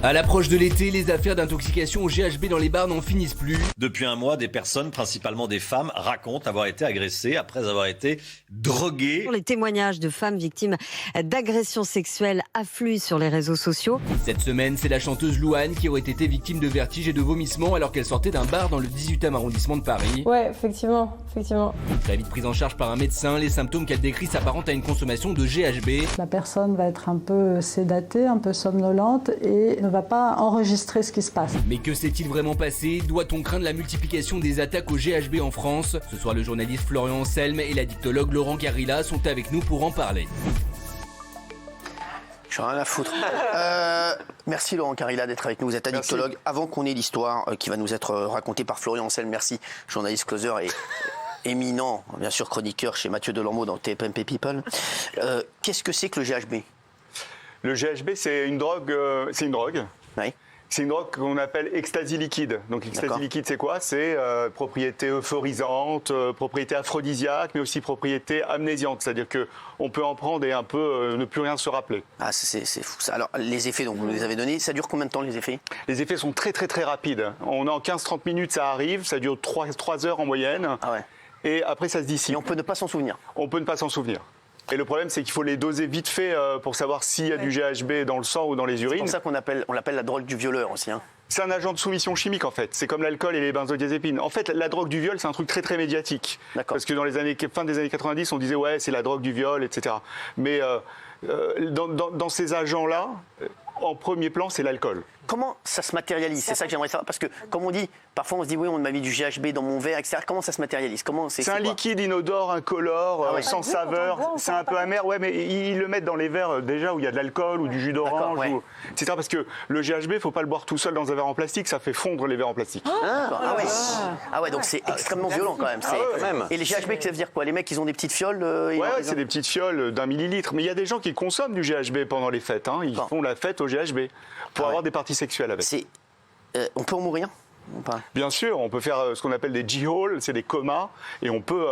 À l'approche de l'été, les affaires d'intoxication au GHB dans les bars n'en finissent plus. Depuis un mois, des personnes, principalement des femmes, racontent avoir été agressées après avoir été droguées. Les témoignages de femmes victimes d'agressions sexuelles affluent sur les réseaux sociaux. Cette semaine, c'est la chanteuse Louane qui aurait été victime de vertiges et de vomissements alors qu'elle sortait d'un bar dans le 18e arrondissement de Paris. Ouais, effectivement. Très vite prise en charge par un médecin, les symptômes qu'elle décrit s'apparentent à une consommation de GHB. La personne va être un peu sédatée, un peu somnolente et ne va pas enregistrer ce qui se passe. Mais que s'est-il vraiment passé? Doit-on craindre la multiplication des attaques au GHB en France? Ce soir, le journaliste Florian Anselme et l'addictologue Laurent Carilla sont avec nous pour en parler. J'en ai rien à foutre. Merci Laurent Carilla d'être avec nous. Vous êtes addictologue. Merci. Avant qu'on ait l'histoire qui va nous être racontée par Florian Anselme, merci, journaliste causeur et éminent, bien sûr chroniqueur chez Mathieu Delormeau dans TPMP People. Qu'est-ce que c'est que le GHB? Le GHB, c'est une drogue. Oui. C'est une drogue qu'on appelle ecstasy liquide. Donc ecstasy liquide, c'est quoi? C'est propriété euphorisante, propriété aphrodisiaque, mais aussi propriété amnésiante. C'est-à-dire qu'on peut en prendre et un peu ne plus rien se rappeler. Ah, c'est fou ça. Alors, les effets, donc vous les avez donnés, ça dure combien de temps les effets? Les effets sont très très très rapides. En 15-30 minutes, ça arrive, ça dure 3 heures en moyenne. Ah ouais. Et après, ça se dissipe. Et on peut ne pas s'en souvenir? On peut ne pas s'en souvenir. Et le problème, c'est qu'il faut les doser vite fait pour savoir s'il y a du GHB dans le sang ou dans les urines. C'est pour ça qu'on l'appelle la drogue du violeur aussi. Hein. C'est un agent de soumission chimique en fait. C'est comme l'alcool et les benzodiazépines. En fait, la drogue du viol, c'est un truc très très médiatique. Parce que dans fin des années 90, on disait ouais, c'est la drogue du viol, etc. Mais dans ces agents-là, en premier plan, c'est l'alcool. Comment ça se matérialise? C'est ça que j'aimerais savoir. Parce que, comme on dit, parfois on se dit, oui, on m'a mis du GHB dans mon verre, etc. Comment ça se matérialise? C'est un liquide inodore, incolore, sans saveur. C'est un peu amer. Ouais, mais ils le mettent dans les verres déjà où il y a de l'alcool ou du jus d'orange, etc. Parce que le GHB, il ne faut pas le boire tout seul dans un verre en plastique. Ça fait fondre les verres en plastique. Ah ouais, donc c'est extrêmement violent quand même. Et les GHB, ça veut dire quoi? Les mecs, ils ont des petites fioles c'est des petites fioles d'1 millilitre. Mais il y a des gens qui consomment du GHB pendant les fêtes. Hein. Ils font la fête au GHB pour avoir des parties sexuelles avec. On peut en mourir? Bien sûr, on peut faire ce qu'on appelle des G-Hall, c'est des comas, et on peut...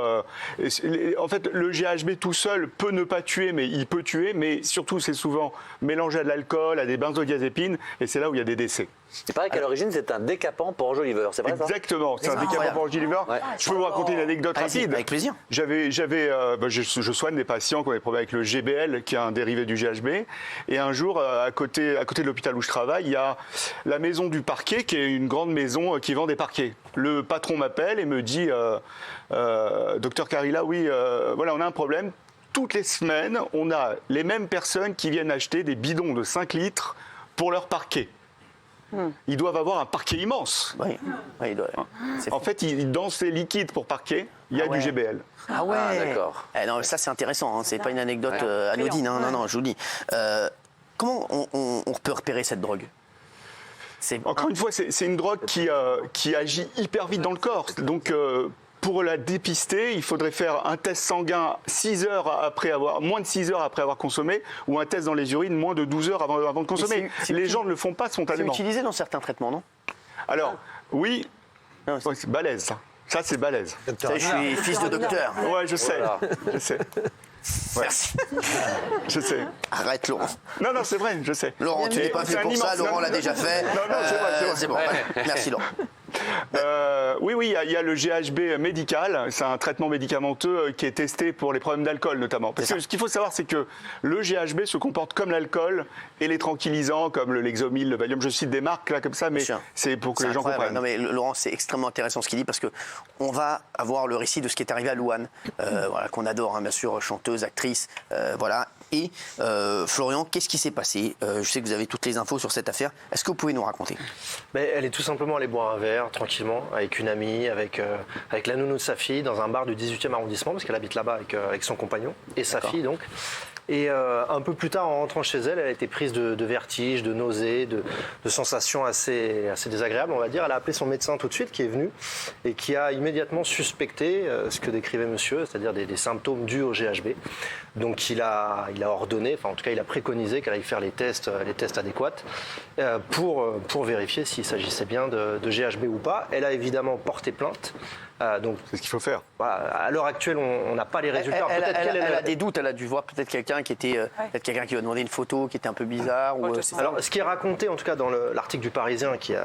en fait, le GHB tout seul peut ne pas tuer, mais il peut tuer, mais surtout, c'est souvent mélangé à de l'alcool, à des benzodiazépines, et c'est là où il y a des décès. Il paraît qu'à l'origine, c'est un décapant pour enjoliveur, c'est vrai ça? Exactement, c'est un décapant pour enjoliveur. Ouais. Je peux vous raconter une anecdote rapide. Avec plaisir. Je soigne des patients qui ont des problèmes avec le GBL, qui est un dérivé du GHB, et un jour, à côté de l'hôpital où je travaille, il y a la maison du parquet, qui est une grande maison qui vend des parquets. Le patron m'appelle et me dit Docteur Carilla, oui, voilà, on a un problème. Toutes les semaines, on a les mêmes personnes qui viennent acheter des bidons de 5 litres pour leur parquet. Ils doivent avoir un parquet immense. Oui, ils doivent. En fait, dans ces liquides pour parquet, il y a du GBL. Ah ouais, d'accord. Non, ça c'est intéressant, hein. C'est pas une anecdote anodine, non, je vous le dis. Comment on peut repérer cette drogue? Encore une fois, c'est une drogue qui agit hyper vite dans le corps. Donc, pour la dépister, il faudrait faire un test sanguin moins de 6 heures après avoir consommé, ou un test dans les urines moins de 12 heures avant de consommer. Les gens ne le font pas spontanément. C'est utilisé dans certains traitements, non? Alors, oui, c'est balèze. Ça, c'est balèze. Je suis fils de docteur. Ouais, je sais. Voilà. Je sais. Merci. Je sais. Arrête, Laurent. Non, c'est vrai, je sais. Laurent, tu n'es pas fait pour ça, Laurent l'a déjà fait. Non, c'est bon. Merci, Laurent. Oui, il y a le GHB médical. C'est un traitement médicamenteux qui est testé pour les problèmes d'alcool notamment. Parce que ce qu'il faut savoir, c'est que le GHB se comporte comme l'alcool et les tranquillisants comme le Lexomil, le Valium. Je cite des marques là comme ça, mais c'est pour que les gens comprennent. Non, mais Laurent, c'est extrêmement intéressant ce qu'il dit parce que on va avoir le récit de ce qui est arrivé à Louane, voilà, qu'on adore, hein, bien sûr, chanteuse, actrice, voilà. Et Florian, qu'est-ce qui s'est passé? Je sais que vous avez toutes les infos sur cette affaire. Est-ce que vous pouvez nous raconter? Elle est tout simplement allée boire un verre tranquillement avec une amie, avec la nounou de sa fille dans un bar du 18e arrondissement parce qu'elle habite là-bas avec son compagnon et sa fille donc. Et un peu plus tard, en rentrant chez elle, elle a été prise de vertiges, de nausées, de sensations assez désagréables, on va dire. Elle a appelé son médecin tout de suite, qui est venu, et qui a immédiatement suspecté ce que décrivait monsieur, c'est-à-dire des symptômes dus au GHB. Donc il a ordonné, enfin en tout cas il a préconisé qu'elle aille faire les tests adéquats pour vérifier s'il s'agissait bien de GHB ou pas. Elle a évidemment porté plainte. Donc c'est ce qu'il faut faire. Voilà, à l'heure actuelle, on n'a pas les résultats. Elle a des doutes, elle a dû voir peut-être quelqu'un qui était, peut-être quelqu'un qui lui a demandé une photo qui était un peu bizarre. Alors, ce qui est raconté, en tout cas dans l'article du Parisien qui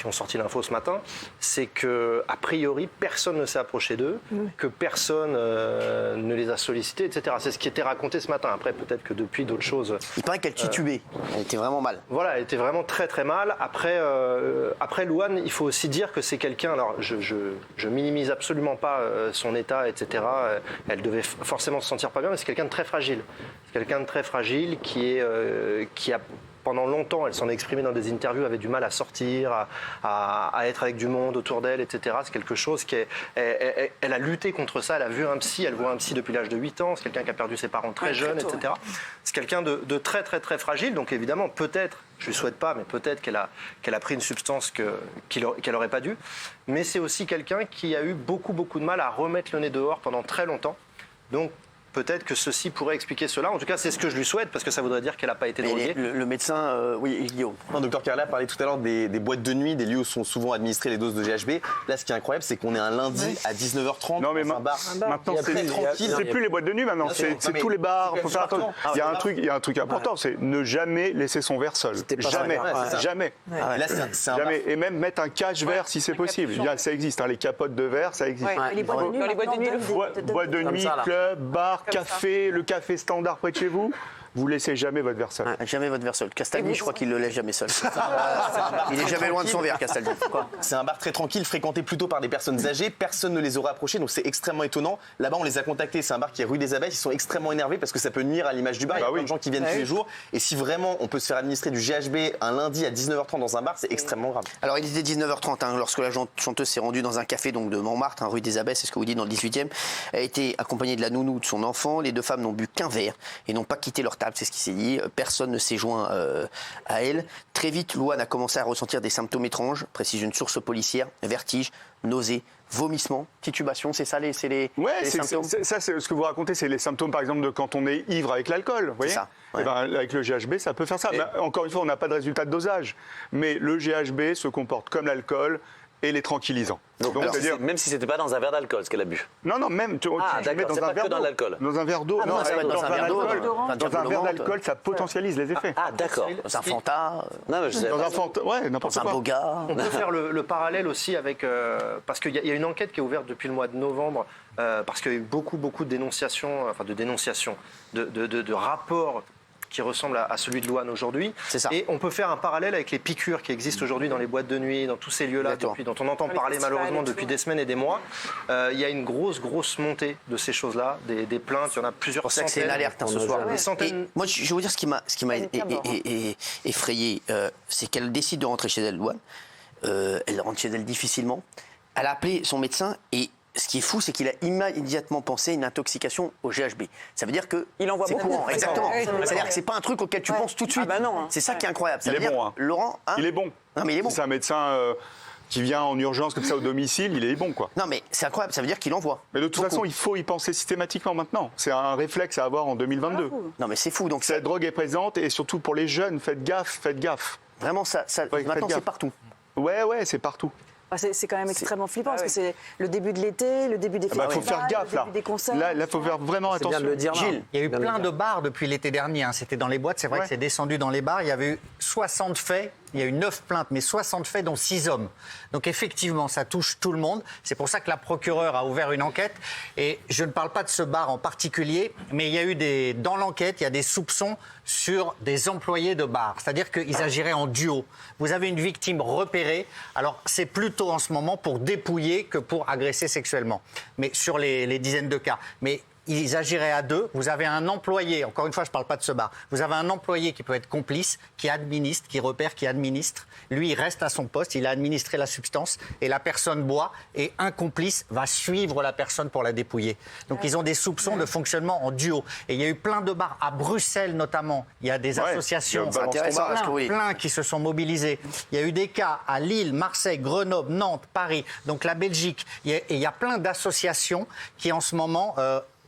ont sorti l'info ce matin, c'est que a priori personne ne s'est approché d'eux, que personne ne les a sollicités, etc. C'est ce qui était raconté ce matin. Après, peut-être que depuis d'autres choses. Il paraît qu'elle titubait. Elle était vraiment mal. Voilà, elle était vraiment très très mal. Après Louane, il faut aussi dire que c'est quelqu'un. Alors, je minimise absolument pas son état, etc. Elle devait forcément se sentir pas bien, mais c'est quelqu'un de très fragile. C'est quelqu'un de très fragile qui a pendant longtemps, elle s'en est exprimée dans des interviews, avait du mal à sortir, à être avec du monde autour d'elle, etc. C'est quelque chose elle a lutté contre ça, elle a vu un psy, elle voit un psy depuis l'âge de 8 ans, c'est quelqu'un qui a perdu ses parents très jeunes, etc. C'est quelqu'un de très très très fragile, donc évidemment peut-être, je lui souhaite pas, mais peut-être qu'elle a pris une substance qu'elle n'aurait pas dû, mais c'est aussi quelqu'un qui a eu beaucoup beaucoup de mal à remettre le nez dehors pendant très longtemps, donc peut-être que ceci pourrait expliquer cela. En tout cas, c'est ce que je lui souhaite, parce que ça voudrait dire qu'elle n'a pas été droguée. Le médecin, oui, Guillaume. Le docteur Carla parlait tout à l'heure des boîtes de nuit, des lieux où sont souvent administrées les doses de GHB. Là, ce qui est incroyable, c'est qu'on est un lundi à 19h30 non, mais dans un bar. Maintenant, c'est plus les boîtes de nuit, maintenant. C'est tous les bars. Faut faire attention. Il y a un truc important, c'est ne jamais laisser son verre seul. Jamais. Jamais. Jamais. Et même mettre un cache-verre si c'est possible. Ça existe. Les capotes de verre, ça existe. Les boîtes de nuit, boîtes de nuit, club, bar, café, le café standard près de chez vous. Vous laissez jamais votre verre seul. Jamais votre verre seul. Castaldi, je crois qu'il le laisse jamais seul. Il est jamais loin de son verre, Castaldi. C'est un bar très tranquille, fréquenté plutôt par des personnes âgées. Personne ne les aurait approchés, donc c'est extrêmement étonnant. Là-bas, on les a contactés. C'est un bar qui est rue des Abeilles. Ils sont extrêmement énervés parce que ça peut nuire à l'image du bar. Il y a plein de gens qui viennent tous les jours. Et si vraiment on peut se faire administrer du GHB un lundi à 19h30 dans un bar, c'est extrêmement grave. Alors, il était 19h30 lorsque la chanteuse s'est rendue dans un café donc de Montmartre, rue des Abeilles, c'est ce que vous dites dans le 18e. Elle a été accompagnée de la nounou de son enfant. Les deux femmes n'ont bu qu'un verre et n'ont pas quitté leur table. C'est ce qui s'est dit. Personne ne s'est joint à elle. Très vite, Louane a commencé à ressentir des symptômes étranges, précise une source policière, vertige, nausées, vomissements, titubation, c'est ça les symptômes. Ça, c'est ce que vous racontez, c'est les symptômes par exemple de quand on est ivre avec l'alcool, vous voyez. Ça, ouais. Et avec le GHB, ça peut faire ça. Mais, encore une fois, on n'a pas de résultat de dosage. Mais le GHB se comporte comme l'alcool et les tranquillisants. Donc, même si c'était pas dans un verre d'alcool, ce qu'elle a bu. Non, même tu mets dans un verre d'eau. Dans un verre d'eau. Non, ça va être dans un verre d'eau. Dans un verre d'alcool, ça potentialise les effets. Ah, d'accord. Dans un Fanta. Non, mais je sais. Dans un Fanta, ouais, n'importe quoi. Dans un Boga. On peut faire le parallèle aussi avec parce qu'il y a une enquête qui est ouverte depuis le mois de novembre parce qu'il y a eu beaucoup de dénonciations, de rapports qui ressemble à celui de Louane aujourd'hui. C'est ça. Et on peut faire un parallèle avec les piqûres qui existent aujourd'hui dans les boîtes de nuit, dans tous ces lieux-là, dont on entend parler malheureusement depuis des semaines et des mois. Il y a une grosse montée de ces choses-là, des plaintes, il y en a plusieurs centaines. C'est une alerte ce soir. Des centaines. Et moi, je vais vous dire ce qui m'a effrayé, c'est qu'elle décide de rentrer chez elle, Louane. Elle rentre chez elle difficilement. Elle a appelé son médecin et ce qui est fou, c'est qu'il a immédiatement pensé à une intoxication au GHB. Ça veut dire que c'est courant. Exactement. C'est-à-dire que c'est pas un truc auquel tu penses tout de suite. Ah bah non, hein. C'est ça qui est incroyable. Ça Il veut est dire, bon. Hein. Laurent, il est bon. Non, mais il est bon. C'est un médecin qui vient en urgence comme ça au domicile, il est bon, quoi. Non, mais c'est incroyable. Ça veut dire qu'il envoie. Mais de toute façon, il faut y penser systématiquement maintenant. C'est un réflexe à avoir en 2022. Non, mais c'est fou. Donc cette drogue est présente et surtout pour les jeunes, faites gaffe. Vraiment, maintenant, c'est partout. Ouais, c'est partout. C'est quand même extrêmement flippant parce que c'est le début de l'été, le début des festivals, faut faire gaffe, là. des concerts. Là, il faut faire vraiment attention. Bien de le dire, Gilles, il y a eu plein de bars depuis l'été dernier. C'était dans les boîtes, c'est vrai que c'est descendu dans les bars. Il y avait eu 60 faits. Il y a eu 9 plaintes, mais 60 faits, dont 6 hommes. Donc effectivement, ça touche tout le monde. C'est pour ça que la procureure a ouvert une enquête. Et je ne parle pas de ce bar en particulier, mais il y a eu dans l'enquête, il y a des soupçons sur des employés de bar. C'est-à-dire qu'ils agiraient en duo. Vous avez une victime repérée. Alors c'est plutôt en ce moment pour dépouiller que pour agresser sexuellement. Mais sur les dizaines de cas. Mais ils agiraient à deux. Vous avez un employé, encore une fois, je ne parle pas de ce bar, vous avez un employé qui peut être complice, qui administre, qui repère, qui administre. Lui, il reste à son poste, il a administré la substance et la personne boit et un complice va suivre la personne pour la dépouiller. Donc, ils ont des soupçons de fonctionnement en duo. Et il y a eu plein de bars, à Bruxelles notamment, il y a des associations, plein qui se sont mobilisés. Il y a eu des cas à Lille, Marseille, Grenoble, Nantes, Paris, donc la Belgique. Et il y a plein d'associations qui, en ce moment,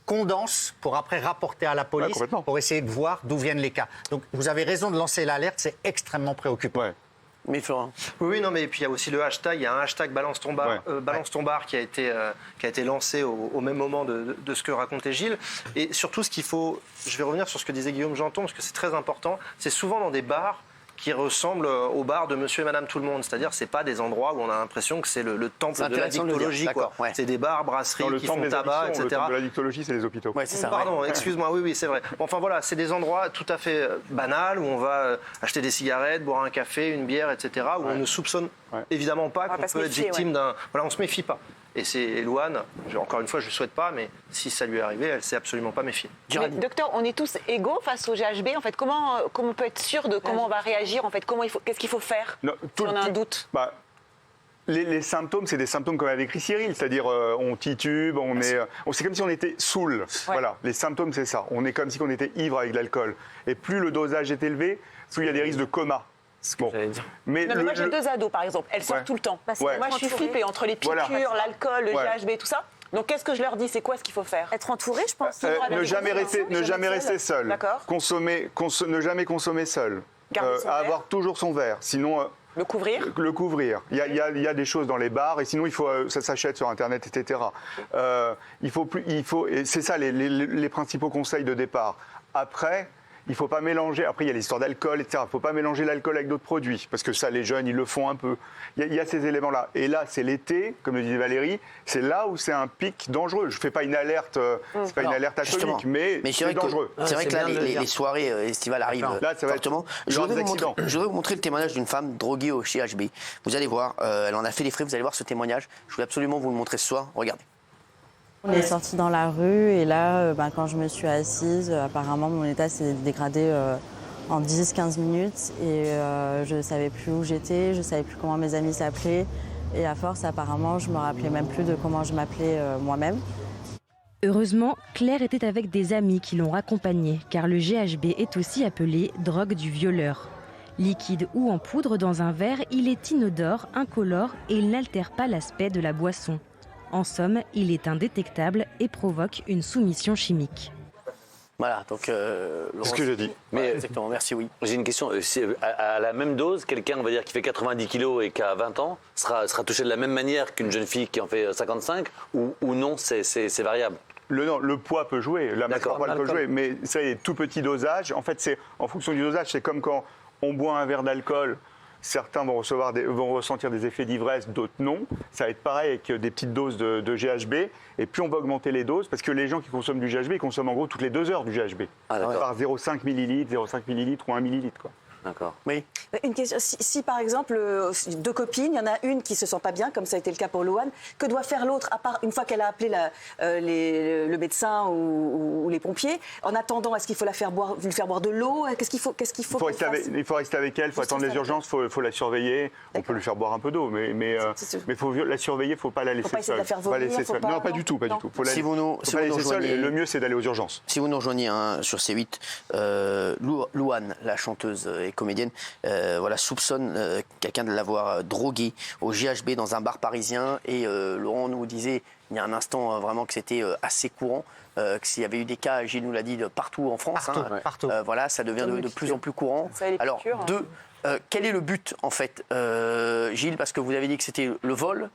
condense pour après rapporter à la police pour essayer de voir d'où viennent les cas. Donc vous avez raison de lancer l'alerte, c'est extrêmement préoccupant. Ouais. Mais Florent. Oui, non, mais et puis il y a aussi le hashtag. Il y a un hashtag Balance ton bar, ton bar qui a été lancé au même moment de ce que racontait Gilles. Et surtout, ce qu'il faut, je vais revenir sur ce que disait Guillaume Janton parce que c'est très important. C'est souvent dans des bars qui ressemblent aux bars de Monsieur et Madame Tout le Monde. C'est-à-dire, c'est pas des endroits où on a l'impression que c'est le temple de la dictologie. Ouais. C'est des bars, brasseries qui font tabac, etc. Le temple de la dictologie, c'est les hôpitaux. Ouais, c'est ça. Pardon, excuse-moi, oui, c'est vrai. Enfin voilà, c'est des endroits tout à fait banals où on va acheter des cigarettes, boire un café, une bière, etc. Où on ne soupçonne évidemment pas qu'on peut être victime d'un... Voilà, on se méfie pas. Et c'est Louane, encore une fois, je ne le souhaite pas, mais si ça lui est arrivé, elle ne s'est absolument pas méfiée. Mais, docteur, on est tous égaux face au GHB. En fait, comment on peut être sûr de comment on va réagir? En fait, qu'est-ce qu'il faut faire si on a un doute? Les symptômes, c'est des symptômes comme a décrit Cyril, c'est-à-dire on titube, c'est comme si on était saoul. Ouais. Voilà, les symptômes, c'est ça. On est comme si on était ivre avec de l'alcool. Et plus le dosage est élevé, plus il y a des risques de coma. Bon. Mais moi j'ai 2 ados par exemple, elles sortent tout le temps. Moi je suis flippée entre les piqûres, l'alcool, le GHB et tout ça. Donc qu'est-ce que je leur dis? C'est quoi ce qu'il faut faire? Être entouré, je pense. Ne jamais rester seul. D'accord. Ne jamais consommer seul. Avoir toujours son verre. Sinon. Le couvrir. Le couvrir. Il y a des choses dans les bars et sinon ça s'achète sur Internet, etc. Et c'est ça les principaux conseils de départ. Après. Il ne faut pas mélanger, après il y a l'histoire d'alcool, etc. Il ne faut pas mélanger l'alcool avec d'autres produits, parce que ça, les jeunes, ils le font un peu. Il y a ces éléments-là. Et là, c'est l'été, comme le disait Valérie, c'est là où c'est un pic dangereux. Je ne fais pas une alerte, c'est pas une alerte atomique, mais c'est dangereux. C'est vrai que là, les soirées estivales arrivent fortement. Je voudrais vous montrer le témoignage d'une femme droguée au GHB. Vous allez voir, elle en a fait les frais, vous allez voir ce témoignage. Je voulais absolument vous le montrer ce soir. Regardez. On est sortis dans la rue et là, quand je me suis assise, apparemment mon état s'est dégradé en 10-15 minutes et je ne savais plus où j'étais, je ne savais plus comment mes amis s'appelaient et à force apparemment je ne me rappelais même plus de comment je m'appelais moi-même. Heureusement, Claire était avec des amis qui l'ont raccompagnée car le GHB est aussi appelé drogue du violeur. Liquide ou en poudre dans un verre, il est inodore, incolore et il n'altère pas l'aspect de la boisson. En somme, il est indétectable et provoque une soumission chimique. Voilà, donc... c'est ce que j'ai dit. Mais exactement, merci, oui. J'ai une question. À la même dose, quelqu'un, on va dire, qui fait 90 kilos et qui a 20 ans, sera touché de la même manière qu'une jeune fille qui en fait 55 ou non, c'est variable? Le poids peut jouer, la masse corporelle peut jouer, mais ça, les tout petits dosages, en fait, c'est en fonction du dosage, c'est comme quand on boit un verre d'alcool. Certains vont ressentir des effets d'ivresse, d'autres non. Ça va être pareil avec des petites doses de GHB. Et puis on va augmenter les doses parce que les gens qui consomment du GHB, ils consomment en gros toutes les 2 heures du GHB. Par 0,5 millilitres, 0,5 millilitres ou 1 millilitre. Quoi. D'accord. Oui. Une question, si par exemple 2 copines, il y en a une qui se sent pas bien, comme ça a été le cas pour Louane, que doit faire l'autre, à part une fois qu'elle a appelé le médecin ou les pompiers? En attendant, est-ce qu'il faut lui faire boire de l'eau? Qu'est-ce qu'il faut Il faut rester avec elle, il faut attendre les urgences, il faut la surveiller. On peut lui faire boire un peu d'eau, mais faut la surveiller, il ne faut pas la laisser seule. Non, pas du tout. Si vous nous rejoignez, le mieux c'est d'aller aux urgences. Si vous nous rejoignez sur C8, Louane, la chanteuse et comédienne, soupçonne quelqu'un de l'avoir drogué au GHB dans un bar parisien. Et Laurent nous disait il y a un instant vraiment que c'était assez courant, que s'il y avait eu des cas, Gilles nous l'a dit, partout en France. Partout. Ça devient de plus en plus courant. Alors, quel est le but en fait, Gilles? Parce que vous avez dit que c'était le vol.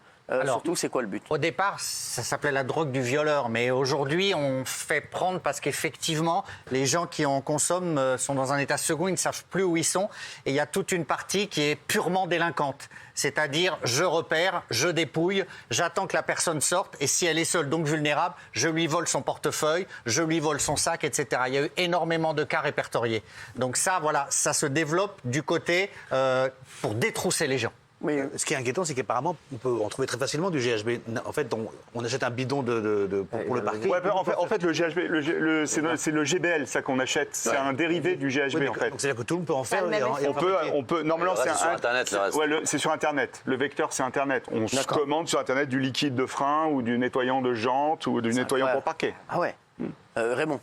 Surtout, c'est quoi le but? Au départ, ça s'appelait la drogue du violeur, mais aujourd'hui, on fait prendre parce qu'effectivement, les gens qui en consomment sont dans un état second, ils ne savent plus où ils sont, et il y a toute une partie qui est purement délinquante. C'est-à-dire, je repère, je dépouille, j'attends que la personne sorte, et si elle est seule, donc vulnérable, je lui vole son portefeuille, je lui vole son sac, etc. Il y a eu énormément de cas répertoriés. Donc ça se développe du côté pour détrousser les gens. Mais ce qui est inquiétant, c'est qu'apparemment, on peut en trouver très facilement du GHB. En fait, on achète un bidon pour le parquet. Ouais, en fait, le GHB, c'est le GBL, ça qu'on achète. C'est un dérivé du GHB, en fait. Donc c'est-à-dire que tout le monde peut en faire. On peut. Normalement, c'est sur Internet. C'est sur Internet. Le vecteur, c'est Internet. On se commande sur Internet du liquide de frein ou du nettoyant de jantes ou du nettoyant pour parquet. Ah ouais. Raymond.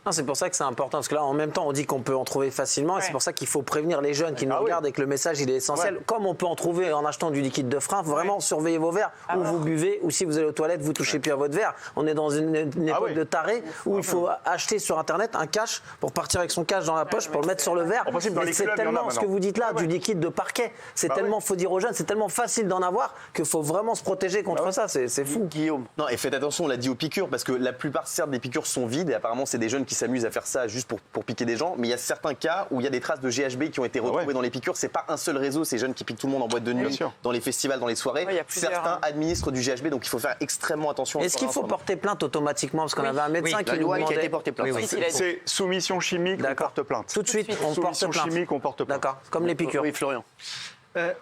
Non, c'est pour ça que c'est important, parce que là, en même temps, on dit qu'on peut en trouver facilement, et c'est pour ça qu'il faut prévenir les jeunes qui nous regardent et que le message, il est essentiel. Comme on peut en trouver en achetant du liquide de frein, vraiment surveillez vos verres, où vous buvez, ou si vous allez aux toilettes, vous touchez plus à votre verre. On est dans une époque de taré où il faut acheter sur Internet un cash pour partir avec son cash dans la poche, pour le mettre sur le verre. C'est tellement ce que vous dites là, du liquide de parquet. C'est tellement, faut dire aux jeunes, c'est tellement facile d'en avoir qu'il faut vraiment se protéger contre ça. C'est fou. Guillaume. Non, et faites attention, on l'a dit aux piqûres, parce que la plupart, certes, des piqûres sont vides, et apparemment, c'est des jeunes qui s'amusent à faire ça juste pour piquer des gens, mais il y a certains cas où il y a des traces de GHB qui ont été retrouvées dans les piqûres. C'est pas un seul réseau, ces jeunes qui piquent tout le monde en boîte de nuit, dans les festivals, dans les soirées. Certains administrent du GHB, donc il faut faire extrêmement attention. Est-ce qu'il faut porter plainte automatiquement? Parce qu'on avait un médecin qui nous demandait... qui a été porté plainte. C'est soumission chimique, on porte plainte. Tout de suite, on porte plainte. Soumission chimique, on porte plainte. D'accord, comme les piqûres. Oui, Florian.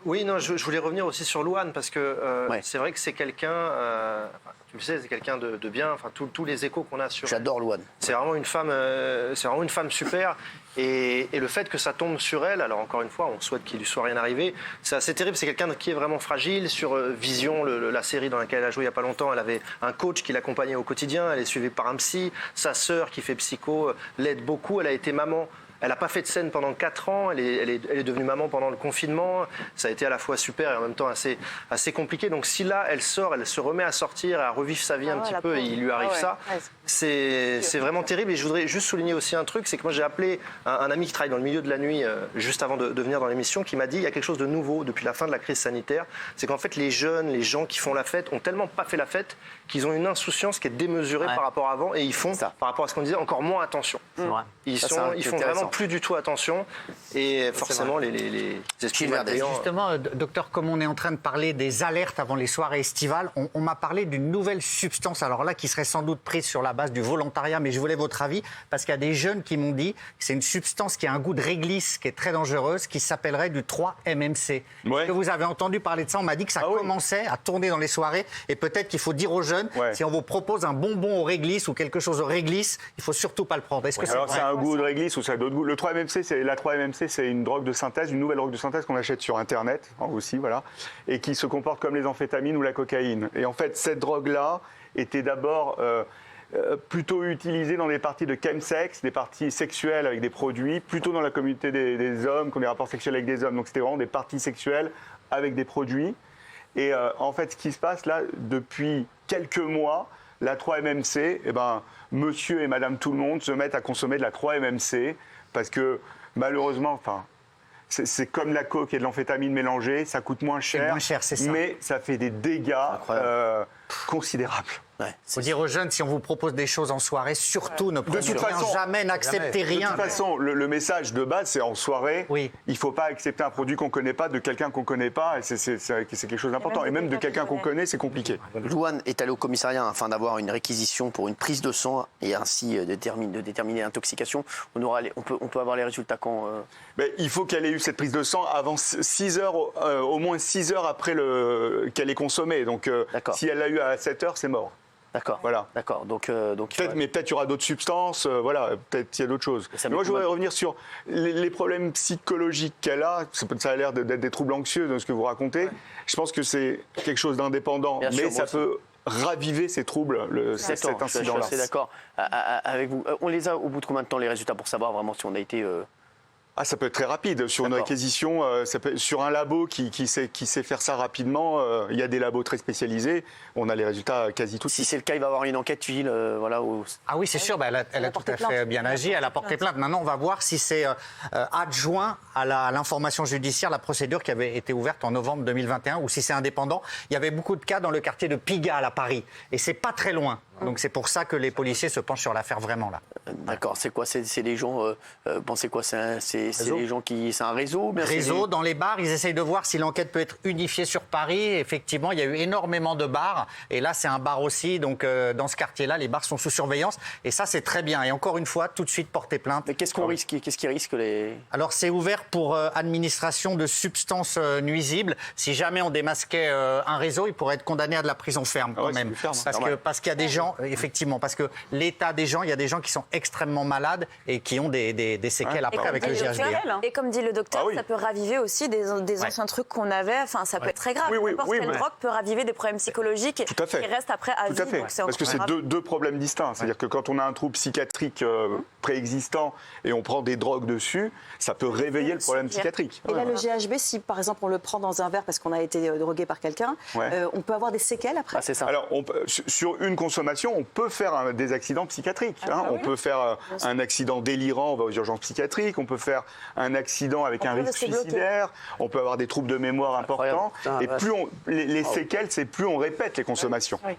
Oui, non, je voulais revenir aussi sur Louane, parce que c'est vrai que c'est quelqu'un, tu le sais, c'est quelqu'un de bien, enfin tous les échos qu'on a sur... J'adore Louane. C'est vraiment une femme super, et le fait que ça tombe sur elle, alors encore une fois, on souhaite qu'il lui soit rien arrivé, c'est assez terrible, c'est quelqu'un qui est vraiment fragile. Sur Vision, la série dans laquelle elle a joué il n'y a pas longtemps, elle avait un coach qui l'accompagnait au quotidien, elle est suivie par un psy, sa sœur qui fait psycho l'aide beaucoup, elle a été maman. Elle n'a pas fait de scène pendant 4 ans, elle est devenue maman pendant le confinement, ça a été à la fois super et en même temps assez compliqué. Donc si là, elle sort, elle se remet à sortir, à revivre sa vie un petit peu, et il lui arrive ça, c'est vraiment terrible. Et je voudrais juste souligner aussi un truc, c'est que moi j'ai appelé un ami qui travaille dans le milieu de la nuit, juste avant de venir dans l'émission, qui m'a dit il y a quelque chose de nouveau depuis la fin de la crise sanitaire, c'est qu'en fait les jeunes, les gens qui font la fête ont tellement pas fait la fête qu'ils ont une insouciance qui est démesurée par rapport à avant, et ils font, par rapport à ce qu'on disait, encore moins attention. Ils font vraiment plus du tout attention, et forcément les esprits malveillants. Justement, docteur, comme on est en train de parler des alertes avant les soirées estivales, on m'a parlé d'une nouvelle substance, alors là qui serait sans doute prise sur la base du volontariat, mais je voulais votre avis, parce qu'il y a des jeunes qui m'ont dit que c'est une substance qui a un goût de réglisse, qui est très dangereuse, qui s'appellerait du 3-MMC. Est-ce que vous avez entendu parler de ça? On m'a dit que ça commençait à tourner dans les soirées, et peut-être qu'il faut dire aux jeunes, si on vous propose un bonbon au réglisse ou quelque chose au réglisse, il faut surtout pas le prendre. Est-ce que c'est un goût de réglisse ou ça a d'autres goûts? Le 3-MMC, c'est une drogue de synthèse, une nouvelle drogue de synthèse qu'on achète sur Internet aussi, voilà, et qui se comporte comme les amphétamines ou la cocaïne. Et en fait, cette drogue-là était d'abord plutôt utilisée dans des parties de chemsex, des parties sexuelles avec des produits, plutôt dans la communauté des hommes, qui ont des rapports sexuels avec des hommes. Donc c'était vraiment des parties sexuelles avec des produits. Et en fait, ce qui se passe là, depuis quelques mois, la 3-MMC, monsieur et madame tout le monde se mettent à consommer de la 3-MMC, parce que malheureusement, c'est comme la coke et de l'amphétamine mélangée, ça coûte moins cher, c'est ça. Mais ça fait des dégâts considérables. Il faut dire aux jeunes, si on vous propose des choses en soirée, surtout ne prenez rien, jamais, n'acceptez rien. De toute façon, le message de base, c'est en soirée, il ne faut pas accepter un produit qu'on ne connaît pas de quelqu'un qu'on ne connaît pas, et c'est quelque chose d'important. Et même de quelqu'un qu'on connaît, c'est compliqué. Louane est allé au commissariat afin d'avoir une réquisition pour une prise de sang et ainsi de déterminer l'intoxication. On peut avoir les résultats quand Il faut qu'elle ait eu cette prise de sang avant 6 heures, au moins 6 heures après qu'elle ait consommé. Donc si elle l'a eu à 7 heures, c'est mort. D'accord. Voilà. D'accord. Donc peut-être il y aura d'autres substances. Voilà. Peut-être il y a d'autres choses. Mais moi, je voudrais revenir sur les problèmes psychologiques qu'elle a. Ça a l'air d'être des troubles anxieux dans ce que vous racontez. Je pense que c'est quelque chose d'indépendant, mais ça peut raviver ces troubles, cet incident-là. Je suis assez d'accord avec vous. On les a au bout de combien de temps les résultats pour savoir vraiment si on a été ça peut être très rapide. Sur une réquisition, sur un labo qui sait faire ça rapidement, il y a des labos très spécialisés, on a les résultats quasi tout de suite. Si c'est le cas, il va y avoir une enquête civile. Ah oui, c'est sûr, elle a tout à fait bien agi, elle a porté plainte. Maintenant, on va voir si c'est adjoint à l'information judiciaire, la procédure qui avait été ouverte en novembre 2021, ou si c'est indépendant. Il y avait beaucoup de cas dans le quartier de Pigalle à Paris, et c'est pas très loin. Donc c'est pour ça que les policiers se penchent sur l'affaire vraiment là. D'accord, c'est quoi? C'est les gens, pensez quoi? C'est les gens qui... C'est un réseau? Réseau, dans les bars, ils essayent de voir si l'enquête peut être unifiée sur Paris. Effectivement, il y a eu énormément de bars, et là c'est un bar aussi, donc dans ce quartier-là, les bars sont sous surveillance, et ça c'est très bien. Et encore une fois, tout de suite porter plainte. Mais qu'est-ce qu'on risque? Qu'est-ce qui risque les... Alors c'est ouvert pour administration de substances nuisibles. Si jamais on démasquait un réseau, il pourrait être condamné à de la prison ferme quand même. Parce qu'il y a des gens Non, effectivement, parce que l'état des gens, il y a des gens qui sont extrêmement malades et qui ont des séquelles après avec le GHB. Et comme dit le docteur, ça peut raviver aussi des anciens trucs qu'on avait. Enfin, ça peut être très grave. N'importe quelle drogue peut raviver des problèmes psychologiques qui restent après à vie. Tout à fait. Parce que c'est deux problèmes distincts. C'est-à-dire que quand on a un trouble psychiatrique préexistant et on prend des drogues dessus, ça peut réveiller le problème psychiatrique. Et là, le GHB, si par exemple on le prend dans un verre parce qu'on a été drogué par quelqu'un, on peut avoir des séquelles après. C'est ça. Alors, sur une consommation, on peut faire des accidents psychiatriques. On peut faire un accident délirant, on va aux urgences psychiatriques, on peut faire un accident avec un risque suicidaire, on peut avoir des troubles de mémoire importants. Et plus les séquelles, c'est plus on répète les consommations. Oui.